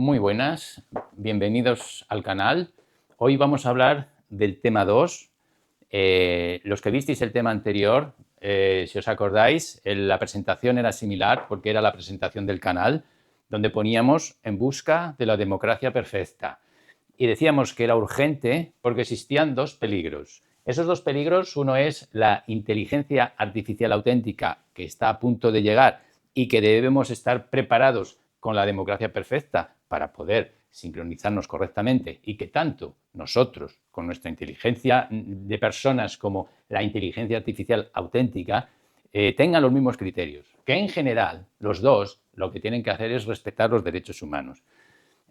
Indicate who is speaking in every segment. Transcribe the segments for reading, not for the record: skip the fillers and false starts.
Speaker 1: Muy buenas, bienvenidos al canal. Hoy vamos a hablar del tema 2. Los que visteis el tema anterior, si os acordáis, la presentación era similar porque era la presentación del canal, donde poníamos en busca de la democracia perfecta. Y decíamos que era urgente porque existían dos peligros. Esos dos peligros, uno es la inteligencia artificial auténtica, que está a punto de llegar y que debemos estar preparados con la democracia perfecta para poder sincronizarnos correctamente y que tanto nosotros, con nuestra inteligencia de personas como la inteligencia artificial auténtica, tengan los mismos criterios. Que en general los dos lo que tienen que hacer es respetar los derechos humanos.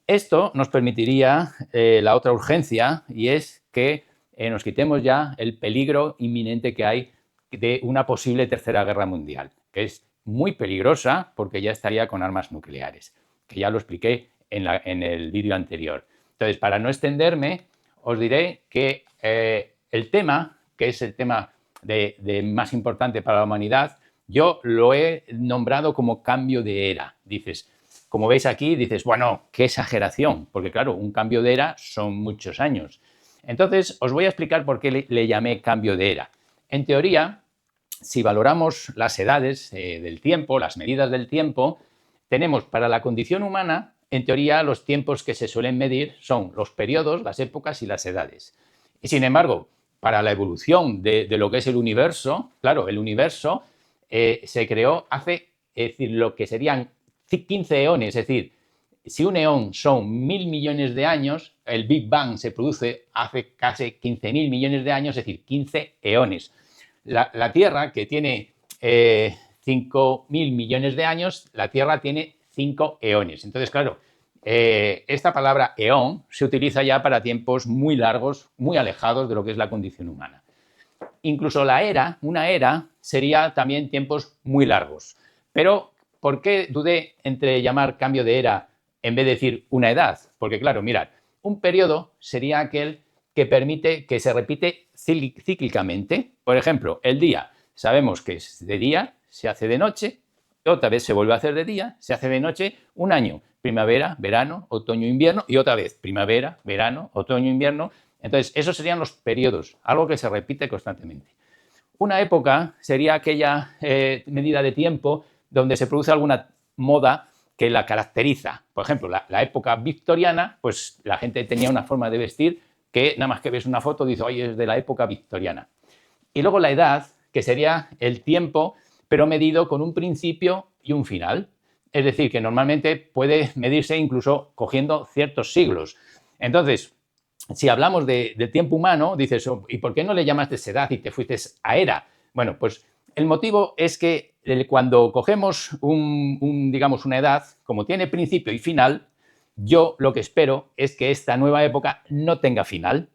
Speaker 1: Esto nos permitiría la otra urgencia y es que nos quitemos ya el peligro inminente que hay de una posible tercera guerra mundial, que es muy peligrosa porque ya estaría con armas nucleares, que ya lo expliqué en el vídeo anterior. Entonces, para no extenderme, os diré que el tema, que es el tema más importante para la humanidad, yo lo he nombrado como cambio de era. Dices, como veis aquí, dices, bueno, qué exageración, porque claro, un cambio de era son muchos años. Entonces, os voy a explicar por qué le llamé cambio de era. En teoría, si valoramos las edades del tiempo, las medidas del tiempo, tenemos para la condición humana, en teoría, los tiempos que se suelen medir son los periodos, las épocas y las edades. Y sin embargo, para la evolución de lo que es el universo, claro, el universo se creó hace, es decir, lo que serían 15 eones, es decir, si un eón son 1.000 millones de años, el Big Bang se produce hace casi 15.000 millones de años, es decir, 15 eones. La Tierra, que tiene 5.000 millones de años, la Tierra tiene 5 eones. Entonces, claro, esta palabra eón se utiliza ya para tiempos muy largos, muy alejados de lo que es la condición humana. Incluso una era, sería también tiempos muy largos. Pero, ¿por qué dudé entre llamar cambio de era en vez de decir una edad? Porque, claro, mirad, un periodo sería aquel que permite que se repite cíclicamente. Por ejemplo, el día. Sabemos que es de día, se hace de noche, otra vez se vuelve a hacer de día, se hace de noche, un año. Primavera, verano, otoño, invierno y otra vez primavera, verano, otoño, invierno. Entonces, esos serían los periodos, algo que se repite constantemente. Una época sería aquella medida de tiempo donde se produce alguna moda que la caracteriza. Por ejemplo, la época victoriana, pues la gente tenía una forma de vestir que nada más que ves una foto dices, oye, es de la época victoriana. Y luego la edad, que sería el tiempo, pero medido con un principio y un final. Es decir, que normalmente puede medirse incluso cogiendo ciertos siglos. Entonces, si hablamos de tiempo humano, dices, oh, ¿y por qué no le llamaste edad y te fuiste a era? Bueno, pues el motivo es que cuando cogemos digamos, una edad, como tiene principio y final, yo lo que espero es que esta nueva época no tenga final.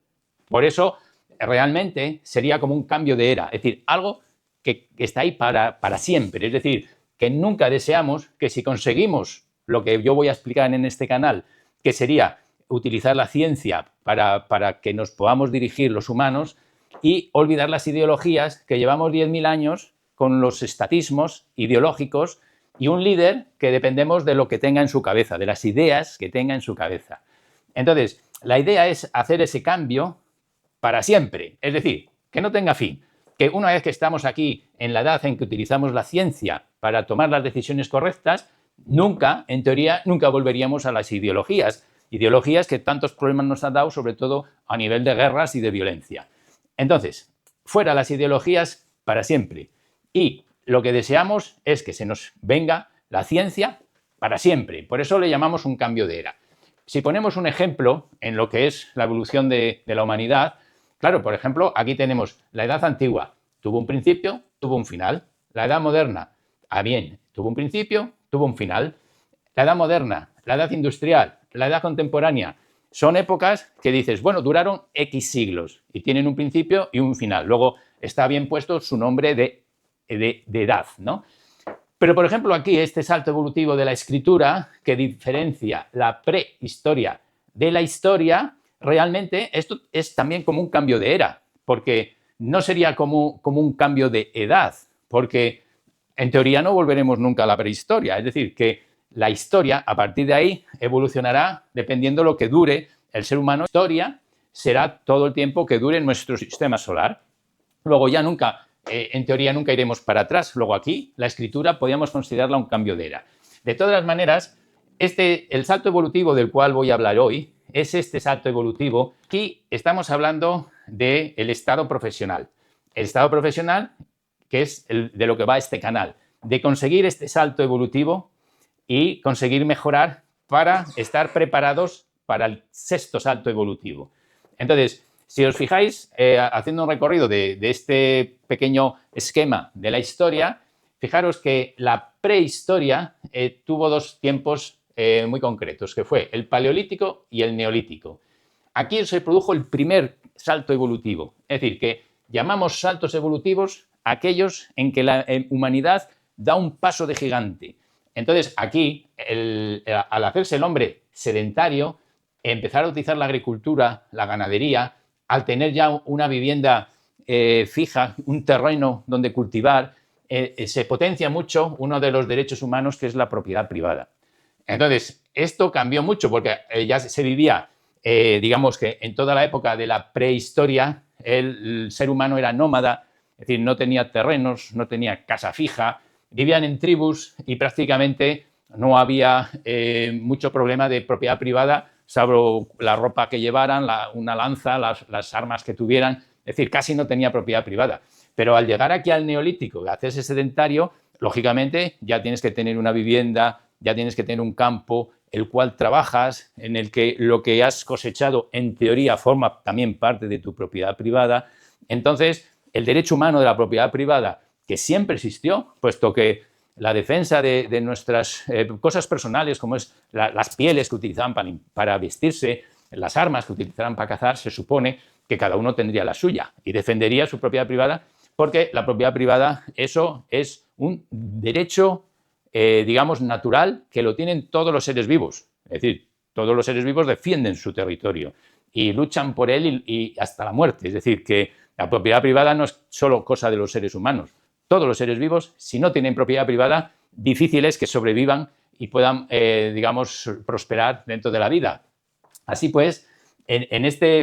Speaker 1: Por eso, realmente sería como un cambio de era, es decir, algo que está ahí para siempre. Es decir, que nunca deseamos que si conseguimos lo que yo voy a explicar en este canal, que sería utilizar la ciencia para que nos podamos dirigir los humanos y olvidar las ideologías que llevamos 10.000 años con los estatismos ideológicos y un líder que dependemos de lo que tenga en su cabeza, de las ideas que tenga en su cabeza. Entonces, la idea es hacer ese cambio para siempre, es decir, que no tenga fin, que una vez que estamos aquí en la edad en que utilizamos la ciencia para tomar las decisiones correctas, nunca, en teoría, nunca volveríamos a las ideologías que tantos problemas nos han dado, sobre todo a nivel de guerras y de violencia. Entonces, fuera las ideologías para siempre. Y lo que deseamos es que se nos venga la ciencia para siempre. Por eso le llamamos un cambio de era. Si ponemos un ejemplo en lo que es la evolución de la humanidad, claro, por ejemplo, aquí tenemos la edad antigua. Tuvo un principio, tuvo un final. La edad moderna, bien, tuvo un principio, tuvo un final. La edad moderna, la edad industrial, la edad contemporánea, son épocas que dices, bueno, duraron X siglos y tienen un principio y un final. Luego está bien puesto su nombre de edad, ¿no? Pero, por ejemplo, aquí este salto evolutivo de la escritura que diferencia la prehistoria de la historia, realmente esto es también como un cambio de era, porque no sería como un cambio de edad, porque en teoría no volveremos nunca a la prehistoria. Es decir, que La historia, a partir de ahí, evolucionará dependiendo lo que dure el ser humano. La historia será todo el tiempo que dure nuestro sistema solar. Luego ya nunca, en teoría, nunca iremos para atrás. Luego aquí, la escritura, podríamos considerarla un cambio de era. De todas las maneras, el salto evolutivo del cual voy a hablar hoy es este salto evolutivo. Aquí estamos hablando del estado profesional. El estado profesional, que es de lo que va este canal, de conseguir este salto evolutivo y conseguir mejorar para estar preparados para el sexto salto evolutivo. Entonces, si os fijáis, haciendo un recorrido de este pequeño esquema de la historia, fijaros que la prehistoria tuvo dos tiempos muy concretos, que fue el paleolítico y el neolítico. Aquí se produjo el primer salto evolutivo, es decir, que llamamos saltos evolutivos aquellos en que la humanidad da un paso de gigante. Entonces, aquí, al hacerse el hombre sedentario, empezar a utilizar la agricultura, la ganadería, al tener ya una vivienda fija, un terreno donde cultivar, se potencia mucho uno de los derechos humanos, que es la propiedad privada. Entonces, esto cambió mucho porque ya se vivía, digamos que en toda la época de la prehistoria, el ser humano era nómada, es decir, no tenía terrenos, no tenía casa fija, vivían en tribus y prácticamente no había mucho problema de propiedad privada, salvo la ropa que llevaran, una lanza, las armas que tuvieran, es decir, casi no tenía propiedad privada. Pero al llegar aquí al neolítico, hacerse sedentario, lógicamente ya tienes que tener una vivienda, ya tienes que tener un campo, el cual trabajas, en el que lo que has cosechado en teoría forma también parte de tu propiedad privada. Entonces, el derecho humano de la propiedad privada, que siempre existió, puesto que la defensa de nuestras cosas personales, como es las pieles que utilizaban para vestirse, las armas que utilizaban para cazar, se supone que cada uno tendría la suya y defendería su propiedad privada, porque la propiedad privada, eso es un derecho, digamos, natural, que lo tienen todos los seres vivos. Es decir, todos los seres vivos defienden su territorio y luchan por él y hasta la muerte. Es decir, que la propiedad privada no es solo cosa de los seres humanos. Todos los seres vivos, si no tienen propiedad privada, difícil es que sobrevivan y puedan, digamos, prosperar dentro de la vida. Así pues,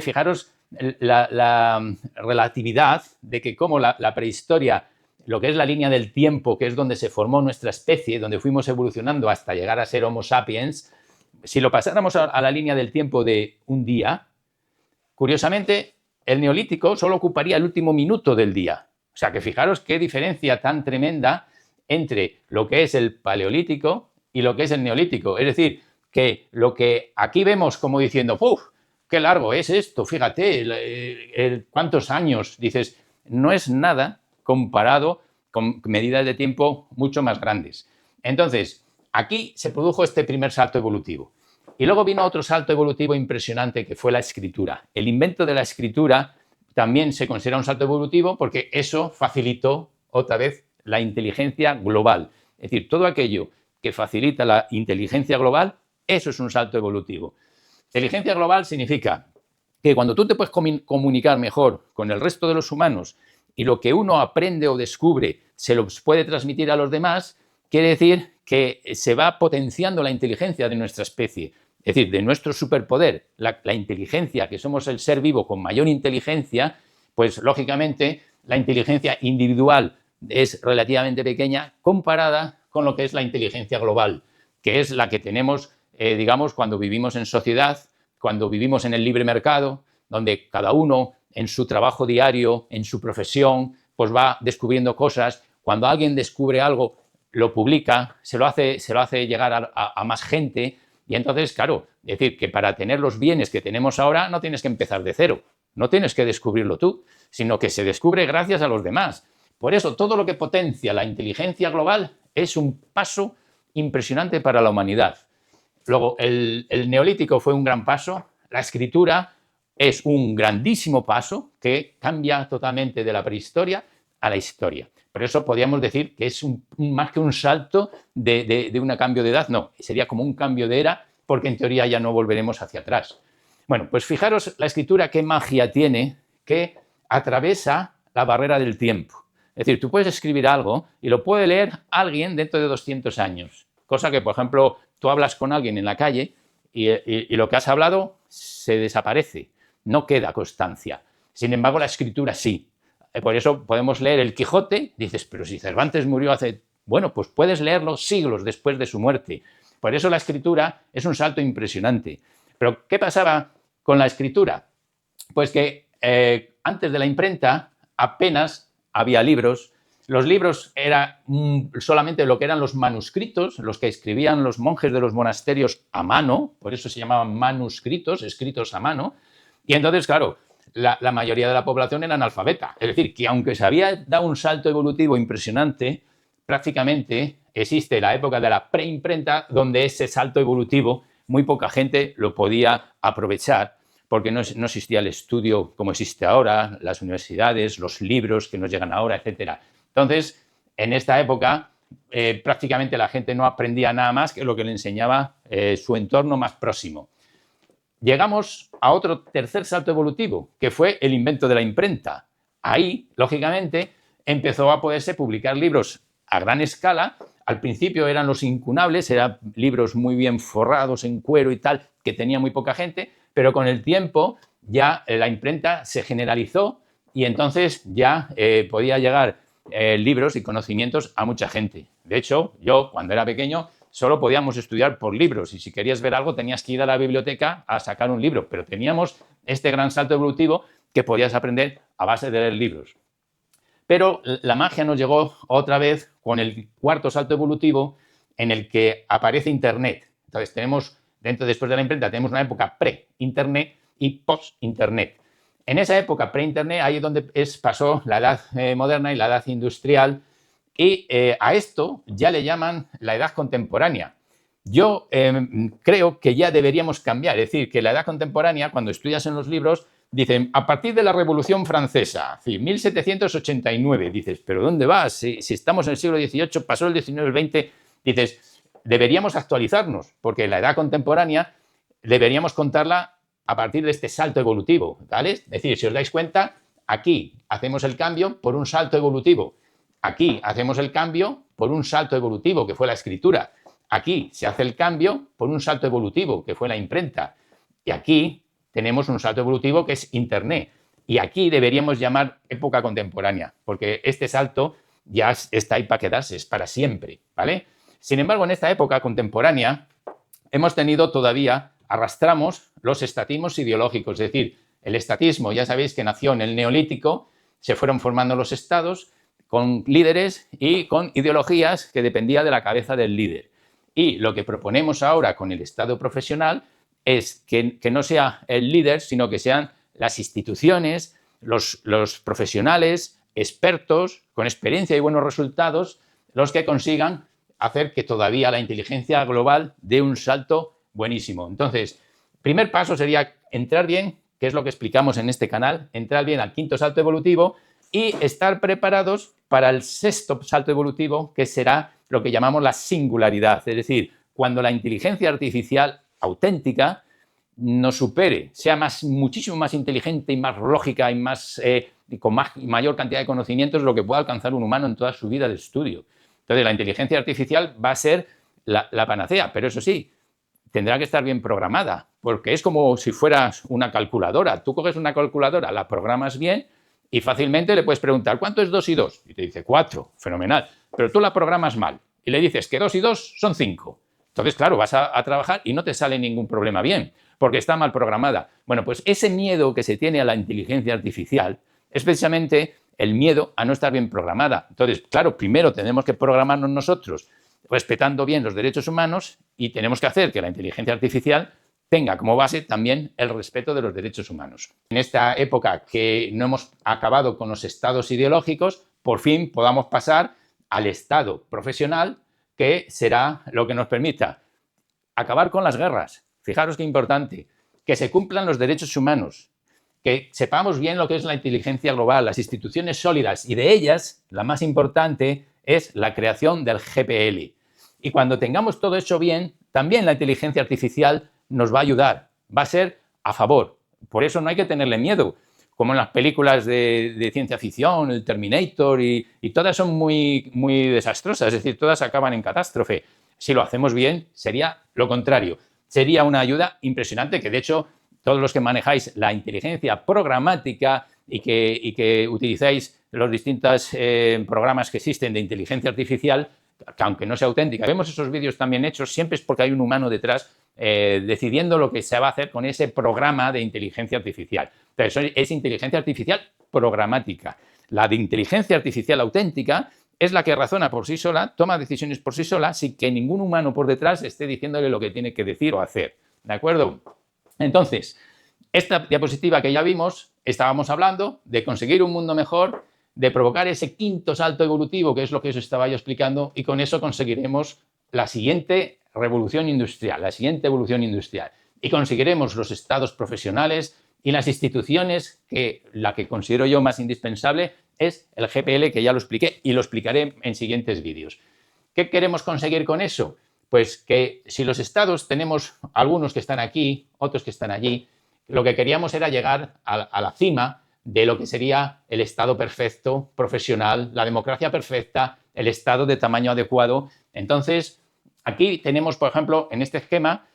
Speaker 1: fijaros la relatividad de que como la prehistoria, lo que es la línea del tiempo, que es donde se formó nuestra especie, donde fuimos evolucionando hasta llegar a ser Homo sapiens, si lo pasáramos a la línea del tiempo de un día, curiosamente, el neolítico solo ocuparía el último minuto del día. O sea, que fijaros qué diferencia tan tremenda entre lo que es el paleolítico y lo que es el neolítico. Es decir, que lo que aquí vemos como diciendo, ¡puf! ¡Qué largo es esto! Fíjate, cuántos años. Dices, no es nada comparado con medidas de tiempo mucho más grandes. Entonces, aquí se produjo este primer salto evolutivo. Y luego vino otro salto evolutivo impresionante, que fue la escritura. El invento de la escritura también se considera un salto evolutivo porque eso facilitó otra vez la inteligencia global. Es decir, todo aquello que facilita la inteligencia global, eso es un salto evolutivo. Inteligencia global significa que cuando tú te puedes comunicar mejor con el resto de los humanos y lo que uno aprende o descubre se los puede transmitir a los demás, quiere decir que se va potenciando la inteligencia de nuestra especie. Es decir, de nuestro superpoder, la inteligencia, que somos el ser vivo con mayor inteligencia, pues lógicamente la inteligencia individual es relativamente pequeña comparada con lo que es la inteligencia global, que es la que tenemos, digamos, cuando vivimos en sociedad, cuando vivimos en el libre mercado, donde cada uno en su trabajo diario, en su profesión, pues va descubriendo cosas. Cuando alguien descubre algo, lo publica, se lo hace llegar a más gente. Y entonces, claro, es decir, que para tener los bienes que tenemos ahora no tienes que empezar de cero, no tienes que descubrirlo tú, sino que se descubre gracias a los demás. Por eso, todo lo que potencia la inteligencia global es un paso impresionante para la humanidad. Luego, el neolítico fue un gran paso, la escritura es un grandísimo paso que cambia totalmente de la prehistoria a la historia. Por eso podríamos decir que es más que un salto de un cambio de edad, no, sería como un cambio de era, porque en teoría ya no volveremos hacia atrás. Bueno, pues fijaros la escritura qué magia tiene, que atraviesa la barrera del tiempo. Es decir, tú puedes escribir algo y lo puede leer alguien dentro de 200 años, cosa que, por ejemplo, tú hablas con alguien en la calle y lo que has hablado se desaparece, no queda constancia. Sin embargo, la escritura sí. Por eso podemos leer el Quijote, dices, pero si Cervantes murió hace... Bueno, pues puedes leerlo siglos después de su muerte. Por eso la escritura es un salto impresionante. Pero, ¿qué pasaba con la escritura? Pues que antes de la imprenta apenas había libros. Los libros eran solamente lo que eran los manuscritos, los que escribían los monjes de los monasterios a mano, por eso se llamaban manuscritos, escritos a mano. Y entonces, claro, la mayoría de la población era analfabeta. Es decir, que aunque se había dado un salto evolutivo impresionante, prácticamente existe la época de la preimprenta donde ese salto evolutivo muy poca gente lo podía aprovechar porque no existía el estudio como existe ahora, las universidades, los libros que nos llegan ahora, etc. Entonces, en esta época, prácticamente la gente no aprendía nada más que lo que le enseñaba su entorno más próximo. Llegamos a otro tercer salto evolutivo, que fue el invento de la imprenta. Ahí, lógicamente, empezó a poderse publicar libros a gran escala. Al principio eran los incunables, eran libros muy bien forrados en cuero y tal, que tenía muy poca gente, pero con el tiempo ya la imprenta se generalizó y entonces ya podía llegar libros y conocimientos a mucha gente. De hecho, yo cuando era pequeño solo podíamos estudiar por libros y si querías ver algo tenías que ir a la biblioteca a sacar un libro, pero teníamos este gran salto evolutivo que podías aprender a base de leer libros. Pero la magia nos llegó otra vez con el cuarto salto evolutivo en el que aparece Internet. Entonces tenemos, después de la imprenta, tenemos una época pre-Internet y post-Internet. En esa época pre-Internet, ahí es donde pasó la edad moderna y la edad industrial, y a esto ya le llaman la edad contemporánea. Yo creo que ya deberíamos cambiar, es decir, que la edad contemporánea, cuando estudias en los libros, dicen, a partir de la Revolución Francesa, es decir, 1789, dices, ¿pero dónde vas? Si estamos en el siglo XVIII, pasó el XIX, el XX, dices, deberíamos actualizarnos, porque la edad contemporánea deberíamos contarla a partir de este salto evolutivo, ¿vale? Es decir, si os dais cuenta, aquí hacemos el cambio por un salto evolutivo. Aquí hacemos el cambio por un salto evolutivo, que fue la escritura. Aquí se hace el cambio por un salto evolutivo, que fue la imprenta. Y aquí tenemos un salto evolutivo que es Internet. Y aquí deberíamos llamar época contemporánea, porque este salto ya está ahí para quedarse, es para siempre, ¿vale? Sin embargo, en esta época contemporánea hemos tenido todavía, arrastramos los estatismos ideológicos, es decir, el estatismo, ya sabéis que nació en el Neolítico, se fueron formando los estados con líderes y con ideologías que dependían de la cabeza del líder. Y lo que proponemos ahora con el Estado profesional es que no sea el líder, sino que sean las instituciones, los profesionales, expertos, con experiencia y buenos resultados, los que consigan hacer que todavía la inteligencia global dé un salto buenísimo. Entonces, primer paso sería entrar bien, que es lo que explicamos en este canal, entrar bien al quinto salto evolutivo y estar preparados para el sexto salto evolutivo, que será lo que llamamos la singularidad, es decir, cuando la inteligencia artificial auténtica nos supere, sea muchísimo más inteligente y más lógica y con mayor cantidad de conocimientos de lo que pueda alcanzar un humano en toda su vida de estudio. Entonces, la inteligencia artificial va a ser la panacea, pero eso sí, tendrá que estar bien programada, porque es como si fueras una calculadora. Tú coges una calculadora, la programas bien y fácilmente le puedes preguntar, ¿cuánto es 2 y 2? Y te dice 4, fenomenal. Pero tú la programas mal y le dices que 2 y 2 son 5. Entonces, claro, vas a trabajar y no te sale ningún problema bien, porque está mal programada. Bueno, pues ese miedo que se tiene a la inteligencia artificial es precisamente el miedo a no estar bien programada. Entonces, claro, primero tenemos que programarnos nosotros respetando bien los derechos humanos y tenemos que hacer que la inteligencia artificial tenga como base también el respeto de los derechos humanos. En esta época que no hemos acabado con los estados ideológicos, por fin podamos pasar al estado profesional, que será lo que nos permita acabar con las guerras. Fijaros qué importante, que se cumplan los derechos humanos, que sepamos bien lo que es la inteligencia global, las instituciones sólidas, y de ellas la más importante es la creación del GPL. Y cuando tengamos todo eso bien, también la inteligencia artificial nos va a ayudar, va a ser a favor. Por eso no hay que tenerle miedo, como en las películas de ciencia ficción, el Terminator, y todas son muy desastrosas, es decir, todas acaban en catástrofe. Si lo hacemos bien, sería lo contrario. Sería una ayuda impresionante que, de hecho, todos los que manejáis la inteligencia programática y que utilizáis los distintos programas que existen de inteligencia artificial, que aunque no sea auténtica, vemos esos vídeos también hechos, siempre es porque hay un humano detrás decidiendo lo que se va a hacer con ese programa de inteligencia artificial. Entonces, es inteligencia artificial programática. La de inteligencia artificial auténtica es la que razona por sí sola, toma decisiones por sí sola, sin que ningún humano por detrás esté diciéndole lo que tiene que decir o hacer. ¿De acuerdo? Entonces, esta diapositiva que ya vimos, estábamos hablando de conseguir un mundo mejor, de provocar ese quinto salto evolutivo, que es lo que os estaba yo explicando, y con eso conseguiremos la siguiente revolución industrial, la siguiente evolución industrial. Y conseguiremos los estados profesionales y las instituciones, que la que considero yo más indispensable es el GPL, que ya lo expliqué y lo explicaré en siguientes vídeos. ¿Qué queremos conseguir con eso? Pues que si los estados tenemos algunos que están aquí, otros que están allí, lo que queríamos era llegar a la cima de lo que sería el estado perfecto, profesional, la democracia perfecta, el estado de tamaño adecuado. Entonces, aquí tenemos, por ejemplo, en este esquema,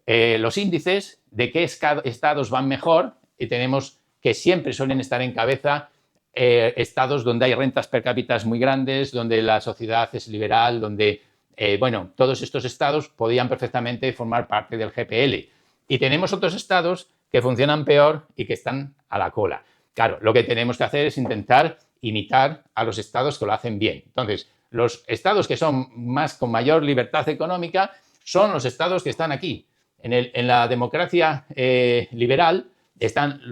Speaker 1: los índices de qué estados van mejor y tenemos que siempre suelen estar en cabeza estados donde hay rentas per cápita muy grandes, donde la sociedad es liberal, donde, bueno, todos estos estados podían perfectamente formar parte del GPL. Y tenemos otros estados que funcionan peor y que están a la cola. Claro, lo que tenemos que hacer es intentar imitar a los estados que lo hacen bien. Entonces, los estados que son con mayor libertad económica son los estados que están aquí. En la democracia liberal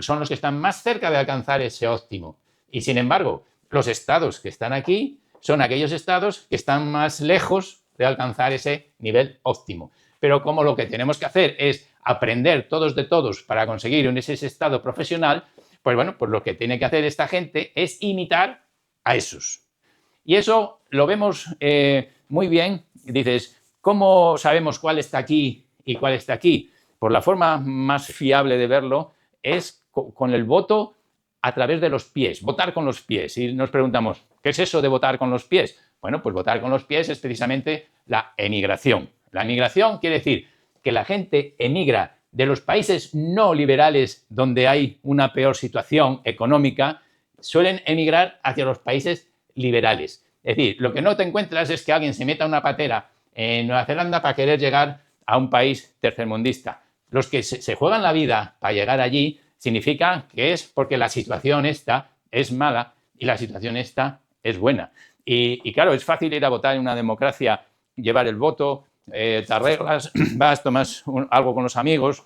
Speaker 1: son los que están más cerca de alcanzar ese óptimo. Y, sin embargo, los estados que están aquí son aquellos estados que están más lejos de alcanzar ese nivel óptimo. Pero como lo que tenemos que hacer es aprender todos de todos para conseguir ese estado profesional, pues bueno, pues lo que tiene que hacer esta gente es imitar a esos. Y eso lo vemos muy bien. Dices, ¿cómo sabemos cuál está aquí y cuál está aquí? Pues la forma más fiable de verlo es con el voto a través de los pies, votar con los pies. Y nos preguntamos, ¿qué es eso de votar con los pies? Bueno, pues votar con los pies es precisamente la emigración. La emigración quiere decir que la gente emigra de los países no liberales donde hay una peor situación económica, suelen emigrar hacia los países liberales. Es decir, lo que no te encuentras es que alguien se meta una patera en Nueva Zelanda para querer llegar a un país tercermundista. Los que se juegan la vida para llegar allí significa que es porque la situación esta es mala y la situación esta es buena. Y claro, es fácil ir a votar en una democracia, llevar el voto, te arreglas, vas, tomas algo con los amigos,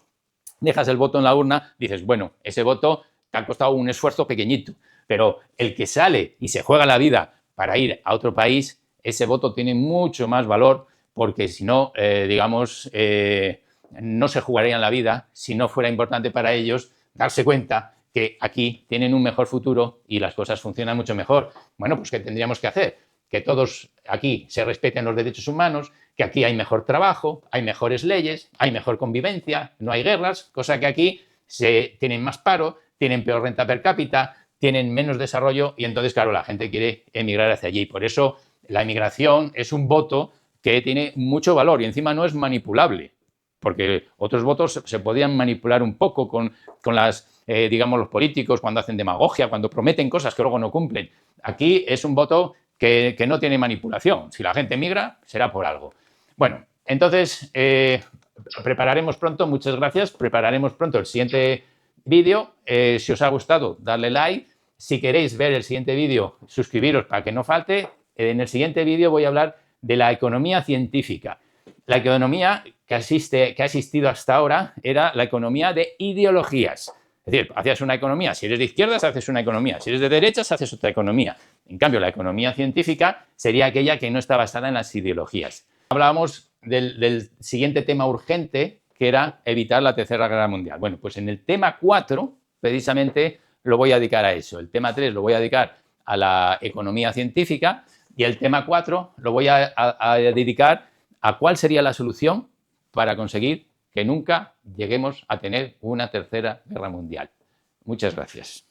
Speaker 1: dejas el voto en la urna, dices, bueno, ese voto te ha costado un esfuerzo pequeñito, pero el que sale y se juega la vida para ir a otro país, ese voto tiene mucho más valor porque si no, digamos, no se jugarían la vida si no fuera importante para ellos darse cuenta que aquí tienen un mejor futuro y las cosas funcionan mucho mejor. Bueno, pues ¿qué tendríamos que hacer? Que todos aquí se respeten los derechos humanos, que aquí hay mejor trabajo, hay mejores leyes, hay mejor convivencia, no hay guerras, cosa que aquí tienen más paro, tienen peor renta per cápita, tienen menos desarrollo y entonces, claro, la gente quiere emigrar hacia allí. Por eso la emigración es un voto que tiene mucho valor y encima no es manipulable, porque otros votos se podían manipular un poco con digamos, los políticos cuando hacen demagogia, cuando prometen cosas que luego no cumplen. Aquí es un voto que no tiene manipulación. Si la gente migra, será por algo. Bueno, entonces prepararemos pronto, muchas gracias, prepararemos pronto el siguiente vídeo. Si os ha gustado, darle like. Si queréis ver el siguiente vídeo, suscribiros para que no falte. En el siguiente vídeo voy a hablar de la economía científica. La economía que ha existido hasta ahora era la economía de ideologías. Es decir, hacías una economía, si eres de izquierdas, haces una economía, si eres de derechas, haces otra economía. En cambio, la economía científica sería aquella que no está basada en las ideologías. Hablábamos del siguiente tema urgente, que era evitar la Tercera Guerra Mundial. Bueno, pues en el tema 4, precisamente, lo voy a dedicar a eso. El tema 3 lo voy a dedicar a la economía científica y el tema 4 lo voy a dedicar a cuál sería la solución para conseguir que nunca lleguemos a tener una Tercera Guerra Mundial. Muchas gracias.